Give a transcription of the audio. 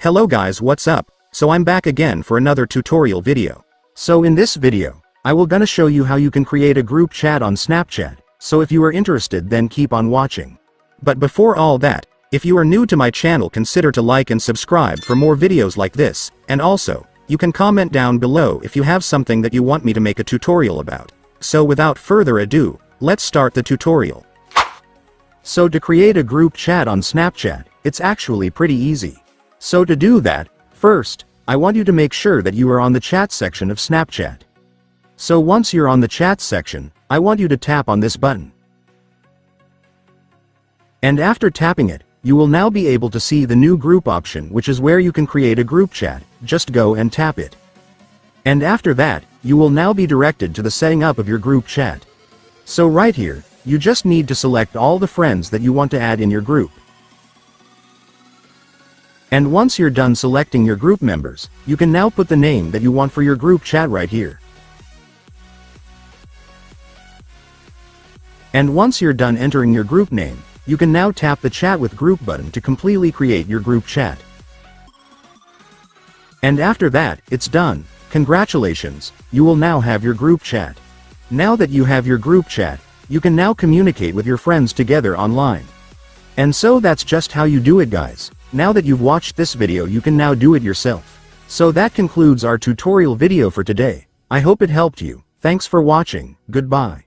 Hello guys, what's up? So I'm back again for another tutorial video. So in this video, I will gonna show you how you can create a group chat on Snapchat, so if you are interested then keep on watching. But before all that, if you are new to my channel consider to like and subscribe for more videos like this, and also, you can comment down below if you have something that you want me to make a tutorial about. So without further ado, let's start the tutorial. So to create a group chat on Snapchat, it's actually pretty easy. So to do that, first, I want you to make sure that you are on the chat section of Snapchat. So once you're on the chat section, I want you to tap on this button. And after tapping it, you will now be able to see the new group option, which is where you can create a group chat. Just go and tap it. And after that, you will now be directed to the setting up of your group chat. So right here, you just need to select all the friends that you want to add in your group. And once you're done selecting your group members, you can now put the name that you want for your group chat right here. And once you're done entering your group name, you can now tap the Chat with Group button to completely create your group chat. And after that, it's done. Congratulations, you will now have your group chat. Now that you have your group chat, you can now communicate with your friends together online. And so that's just how you do it, guys. Now that you've watched this video, you can now do it yourself. So that concludes our tutorial video for today. I hope it helped you. Thanks for watching. Goodbye.